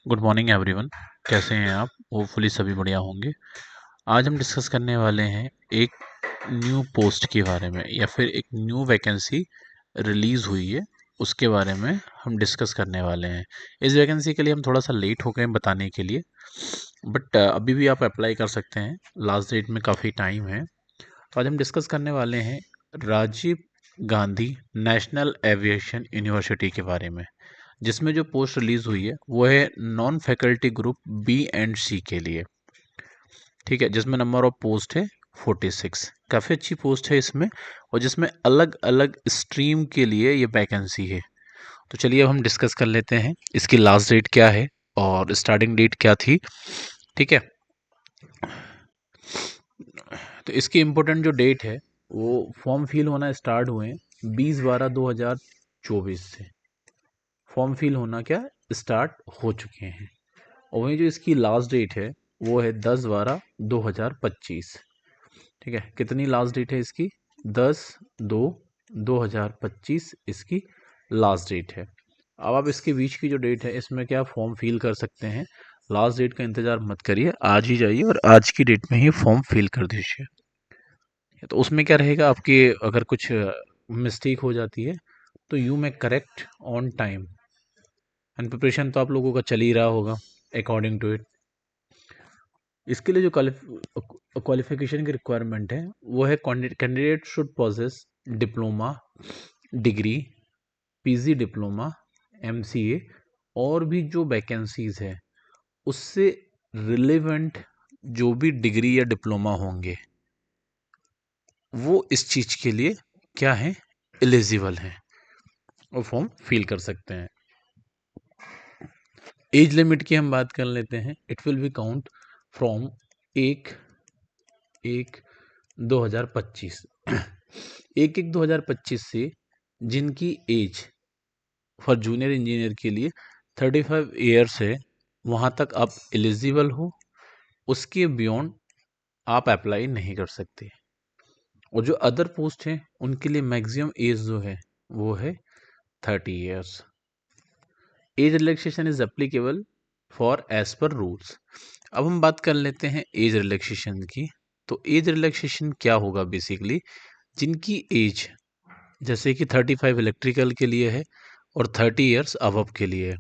Good morning everyone. कैसे हैं आप? होपफुली सभी बढ़िया होंगे। आज हम डिस्कस करने वाले हैं एक न्यू पोस्ट के बारे में या फिर एक न्यू वैकेंसी रिलीज़ हुई है उसके बारे में हम डिस्कस करने वाले हैं। इस वैकेंसी के लिए हम थोड़ा सा लेट हो गए हैं बताने के लिए, बट अभी भी आप अप्लाई कर सकते हैं। लास्ट डेट में काफ़ी टाइम है। तो आज हम डिस्कस करने वाले हैं Rajiv Gandhi National Aviation University के बारे में, जिसमें जो पोस्ट रिलीज हुई है वो है non faculty group B and C के लिए। ठीक है, जिसमें नंबर ऑफ पोस्ट है 46। काफ़ी अच्छी पोस्ट है इसमें, और जिसमें अलग अलग स्ट्रीम के लिए ये वैकेंसी है। तो चलिए अब हम डिस्कस कर लेते हैं इसकी लास्ट डेट क्या है और स्टार्टिंग डेट क्या थी। ठीक है, तो इसकी इम्पोर्टेंट जो डेट है वो फॉर्म फिल होना स्टार्ट हुए 20/12/2024 से फॉर्म फिल होना क्या स्टार्ट हो चुके हैं। और वहीं जो इसकी लास्ट डेट है वो है 10/12/2025। ठीक है, कितनी लास्ट डेट है इसकी? 10/2/2025 इसकी लास्ट डेट है। अब आप इसके बीच की जो डेट है इसमें क्या फॉर्म फिल कर सकते हैं। लास्ट डेट का इंतजार मत करिए, आज ही जाइए और आज की डेट में ही फॉर्म फिल कर दीजिए। तो उसमें क्या रहेगा, आपकी अगर कुछ मिस्टेक हो जाती है तो you may correct on time. And preparation तो आप लोगों का चल ही रहा होगा अकॉर्डिंग टू इट। इसके लिए जो क्वालिफिकेशन की रिक्वायरमेंट है वो है candidate should possess diploma degree, PG diploma, MCA, और भी जो वैकेंसीज है उससे रिलेवेंट जो भी डिग्री या डिप्लोमा होंगे वो इस चीज के लिए क्या है, एलिजिबल हैं और फॉर्म फिल कर सकते हैं। एज लिमिट की हम बात कर लेते हैं। It will be count from 1/1/2025 1/1/2025 से जिनकी एज फॉर जूनियर इंजीनियर के लिए 35 ईयर्स है वहाँ तक आप एलिजिबल हो। उसके बियॉन्ड आप अप्लाई नहीं कर सकते। और जो अदर पोस्ट हैं उनके लिए मैक्सिमम एज जो है वो है 30 years. Age relaxation is applicable for age per rules. अब हम बात कर लेते हैं एज रिलैक्सेशन की। तो एज रिलैक्सेशन क्या होगा बेसिकली, जिनकी एज जैसे कि 35 इलेक्ट्रिकल के लिए है और 30 ईयर्स अबव के लिए है,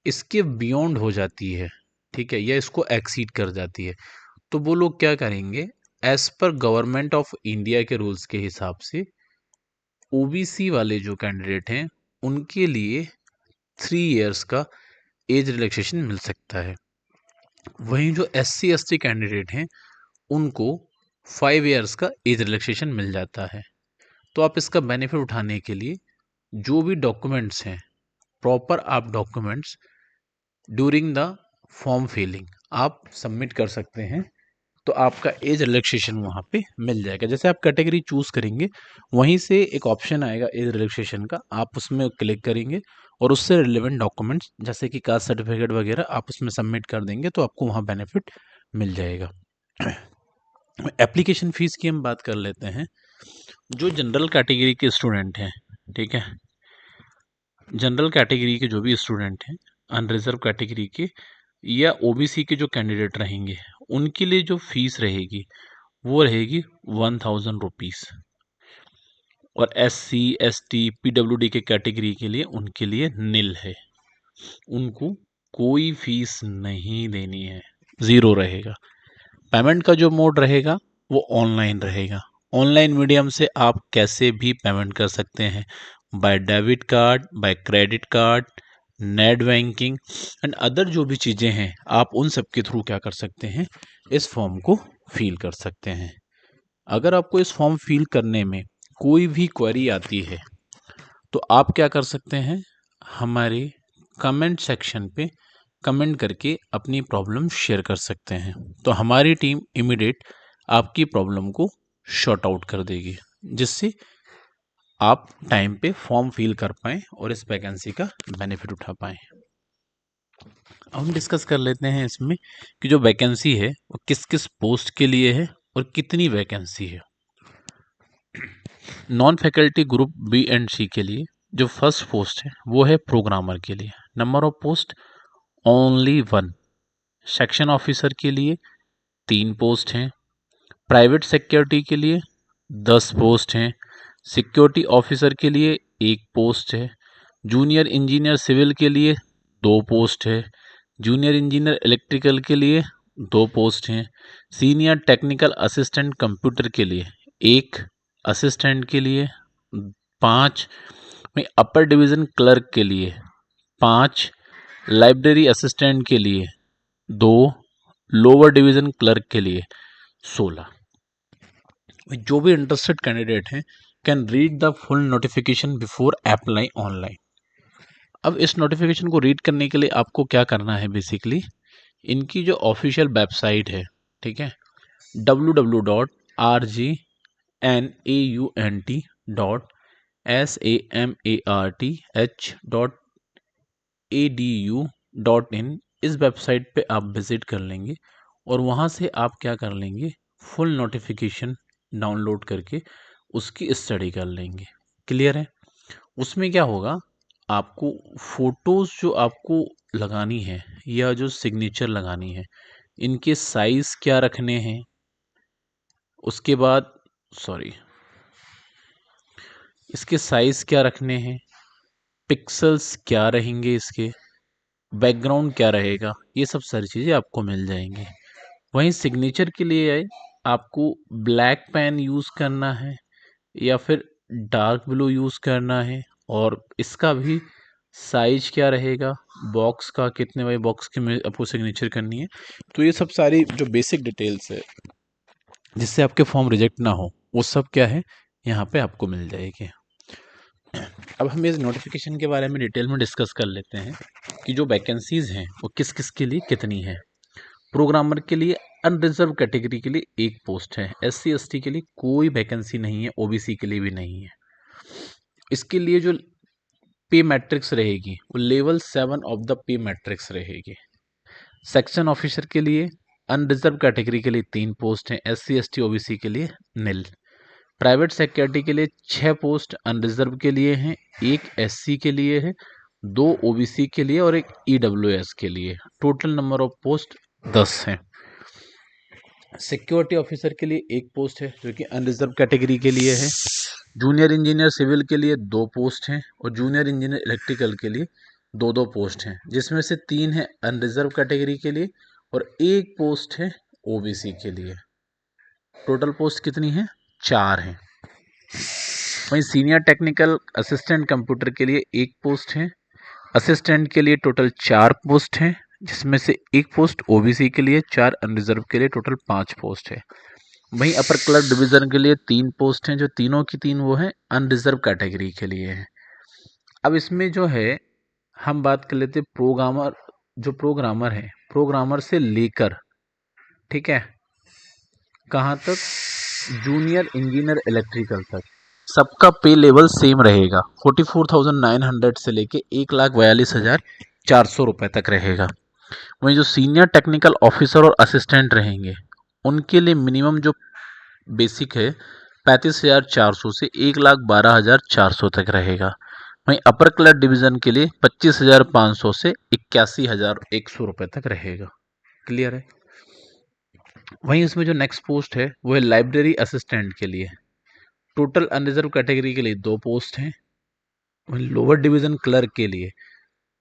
इसके बियॉन्ड हो जाती है, ठीक है, या इसको एक्सीड कर जाती है, तो वो लोग क्या करेंगे, as per Government of India के रूल्स के हिसाब से ओबीसी वाले जो कैंडिडेट हैं उनके लिए 3 ईयर्स का एज रिलैक्सेशन मिल सकता है। वहीं जो SC ST कैंडिडेट हैं उनको 5 ईयर्स का एज रिलैक्सेशन मिल जाता है। तो आप इसका बेनिफिट उठाने के लिए जो भी डॉक्यूमेंट्स हैं, प्रॉपर आप documents during the form filling आप सबमिट कर सकते हैं। तो आपका एज रिलैक्सेशन वहाँ पे मिल जाएगा। जैसे आप कैटेगरी चूज करेंगे वहीं से एक ऑप्शन आएगा एज रिलैक्सेशन का, आप उसमें क्लिक करेंगे और उससे रिलेवेंट डॉक्यूमेंट्स जैसे कि कास्ट सर्टिफिकेट वगैरह आप उसमें सबमिट कर देंगे तो आपको वहाँ बेनिफिट मिल जाएगा। एप्लीकेशन फ़ीस की हम बात कर लेते हैं। जो जनरल कैटेगरी के स्टूडेंट हैं, ठीक है, जनरल कैटेगरी के जो भी स्टूडेंट हैं, अनरिजर्व कैटेगरी के या ओबीसी के जो कैंडिडेट रहेंगे उनके लिए जो फीस रहेगी वो रहेगी 1000 रुपीज़। और SC ST PWD के कैटेगरी के लिए उनके लिए निल है, उनको कोई फीस नहीं देनी है, ज़ीरो रहेगा। पेमेंट का जो मोड रहेगा वो ऑनलाइन रहेगा। ऑनलाइन मीडियम से आप कैसे भी पेमेंट कर सकते हैं, by debit card, by credit card, net banking and other जो भी चीज़ें हैं आप उन सब के थ्रू क्या कर सकते हैं, इस फॉर्म को फिल कर सकते हैं। अगर आपको इस फॉर्म फिल करने में कोई भी क्वेरी आती है तो आप क्या कर सकते हैं, हमारे कमेंट सेक्शन पे कमेंट करके अपनी प्रॉब्लम शेयर कर सकते हैं। तो हमारी टीम इमीडिएट आपकी प्रॉब्लम को शॉर्ट आउट कर देगी, जिससे आप टाइम पे फॉर्म फिल कर पाएँ और इस वैकेंसी का बेनिफिट उठा पाएँ। अब हम डिस्कस कर लेते हैं इसमें कि जो वैकेंसी है वो किस किस पोस्ट के लिए है और कितनी वैकेंसी है। Non faculty group B and C के लिए जो फर्स्ट पोस्ट है वो है प्रोग्रामर के लिए। Number of post only one. Section officer के लिए 3 पोस्ट हैं। प्राइवेट सिक्योरिटी के लिए 10 पोस्ट हैं। सिक्योरिटी ऑफिसर के लिए 1 पोस्ट है। जूनियर इंजीनियर सिविल के लिए 2 पोस्ट है। जूनियर इंजीनियर इलेक्ट्रिकल के लिए 2 पोस्ट हैं। सीनियर टेक्निकल असिस्टेंट कंप्यूटर के लिए 1, असिस्टेंट के लिए 5, में अपर डिवीज़न क्लर्क के लिए 5, लाइब्रेरी असिस्टेंट के लिए 2, लोअर डिवीज़न क्लर्क के लिए 16। जो भी इंटरेस्टेड कैंडिडेट हैं can read the full notification before apply online. अब इस नोटिफिकेशन को रीड करने के लिए आपको क्या करना है, बेसिकली इनकी जो ऑफिशियल वेबसाइट है, ठीक है, www.rgnaut.samarth.edu.in, इस वेबसाइट पे आप विजिट कर लेंगे और वहाँ से आप क्या कर लेंगे, फुल नोटिफिकेशन डाउनलोड करके उसकी स्टडी कर लेंगे। क्लियर है? उसमें क्या होगा, आपको फोटोज़ जो आपको लगानी है या जो सिग्नेचर लगानी है, इनके साइज़ क्या रखने हैं, उसके बाद इसके साइज़ क्या रखने हैं, पिक्सल्स क्या रहेंगे, इसके बैकग्राउंड क्या रहेगा, ये सब सारी चीज़ें आपको मिल जाएंगी। वहीं सिग्नेचर के लिए आपको ब्लैक पेन यूज़ करना है या फिर डार्क ब्लू यूज़ करना है, और इसका भी साइज क्या रहेगा, बॉक्स का कितने बाई बॉक्स के में आपको सिग्नेचर करनी है। तो ये सब सारी जो बेसिक डिटेल्स है जिससे आपके फॉर्म रिजेक्ट ना हो, वो सब क्या है यहाँ पे आपको मिल जाएगी। अब हम इस नोटिफिकेशन के बारे में डिटेल में डिस्कस कर लेते हैं कि जो वैकेंसीज़ हैं वो किस किस के लिए कितनी है। प्रोग्रामर के लिए अनरिजर्व कैटेगरी के लिए 1 पोस्ट है। SC ST के लिए कोई वैकेंसी नहीं है, OBC के लिए भी नहीं है। इसके लिए जो पे मैट्रिक्स रहेगी वो level 7 of the pay matrix रहेगी। सेक्शन ऑफिसर के लिए अनरिजर्व कैटेगरी के लिए 3 पोस्ट हैं। SC ST OBC के लिए निल। प्राइवेट सिक्योरिटी के लिए 6 पोस्ट अनरिजर्व के लिए हैं, 1 SC के लिए है, 2 OBC के लिए और 1 EWS के लिए। टोटल नंबर ऑफ पोस्ट 10 हैं। सिक्योरिटी ऑफिसर के लिए 1 पोस्ट है जो कि अनरिजर्व कैटेगरी के लिए है। जूनियर इंजीनियर सिविल के लिए 2 पोस्ट हैं और जूनियर इंजीनियर इलेक्ट्रिकल के लिए 2-2 पोस्ट हैं, जिसमें से 3 है अनरिजर्व कैटेगरी के लिए और 1 पोस्ट है OBC के लिए। टोटल पोस्ट कितनी है? 4 हैं। वहीं सीनियर टेक्निकल असिस्टेंट कंप्यूटर के लिए 1 पोस्ट है। असिस्टेंट के लिए टोटल 4 पोस्ट हैं, जिसमें से 1 पोस्ट OBC के लिए, 4 अनरिजर्व के लिए, टोटल 5 पोस्ट है। वहीं अपर क्लर्क डिवीजन के लिए 3 पोस्ट हैं, जो तीनों की तीन वो हैं अनरिजर्व कैटेगरी के लिए हैं। अब इसमें जो है हम बात कर लेते प्रोग्रामर, जो प्रोग्रामर है, प्रोग्रामर से लेकर, ठीक है, कहाँ तक, जूनियर इंजीनियर इलेक्ट्रिकल तक सबका पे लेवल सेम रहेगा। 44,900 से लेके 1,42,400 रुपये तक रहेगा। वहीं जो सीनियर टेक्निकल ऑफिसर और असिस्टेंट रहेंगे उनके लिए मिनिमम जो बेसिक है 35,400 से 1,12,400 तक रहेगा। वहीं अपर क्लर्क डिवीजन के लिए 25,500 से 81,100 रुपये तक रहेगा। क्लियर है? वहीं इसमें जो नेक्स्ट पोस्ट है वो है लाइब्रेरी असिस्टेंट के लिए। टोटल अनरिजर्व कैटेगरी के लिए 2 पोस्ट हैं। वहीं लोअर डिवीजन क्लर्क के लिए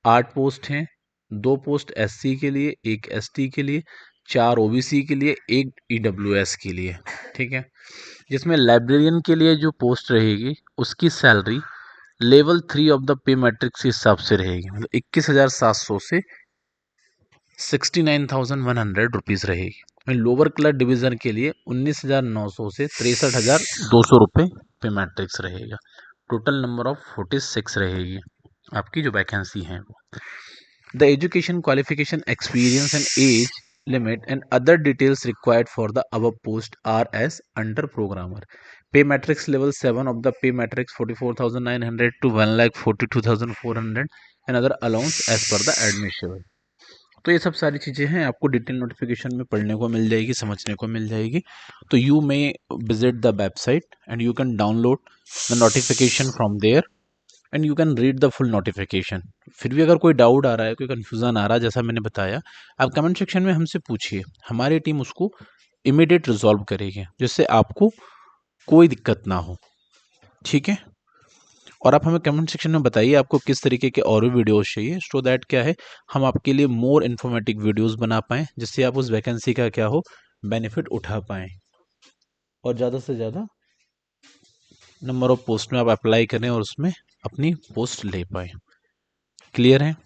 8 पोस्ट हैं, 2 पोस्ट SC के लिए, 1 ST के लिए, 4 OBC के लिए, 1 EWS के लिए, ठीक है। जिसमें लाइब्रेरियन के लिए जो पोस्ट रहेगी उसकी salary level 3 of the pay matrix के हिसाब से रहेगी, मतलब 21,700 से 69,100 रुपीज़ रहेगी। वहीं लोअर क्लर्क डिवीज़न के लिए 19,900 से 63,200 रुपये पे मैट्रिक्स रहेगा। टोटल नंबर ऑफ 46 रहेगी आपकी जो वैकेंसी है वो। The education qualification experience and age limit and other details required for the above post are as under programmer. Pay matrix level 7 of the pay matrix 44,900 to 1,42,400 and other allowance as per the admissible. तो ये सब सारी चीज़ें हैं, आपको detail notification में पढ़ने को मिल जाएगी, समझने को मिल जाएगी। तो you may visit the website and you can download the notification from there and you can read the full notification. फिर भी अगर कोई डाउट आ रहा है, कोई कन्फ्यूज़न आ रहा है, जैसा मैंने बताया, आप कमेंट सेक्शन में हमसे पूछिए, हमारी टीम उसको इमीडिएट रिजॉल्व करेगी, जिससे आपको कोई दिक्कत ना हो। ठीक है, और आप हमें कमेंट सेक्शन में बताइए आपको किस तरीके के और भी वीडियोस चाहिए, सो दैट क्या है, हम आपके लिए मोर इन्फॉर्मेटिव वीडियोस बना पाएँ, जिससे आप उस वैकेंसी का क्या हो, बेनिफिट उठा पाएँ और ज़्यादा से ज़्यादा नंबर ऑफ पोस्ट में आप अप्लाई करें और उसमें अपनी पोस्ट ले पाए। क्लियर है?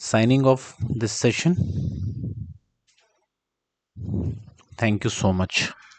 Signing off this session. Thank you so much.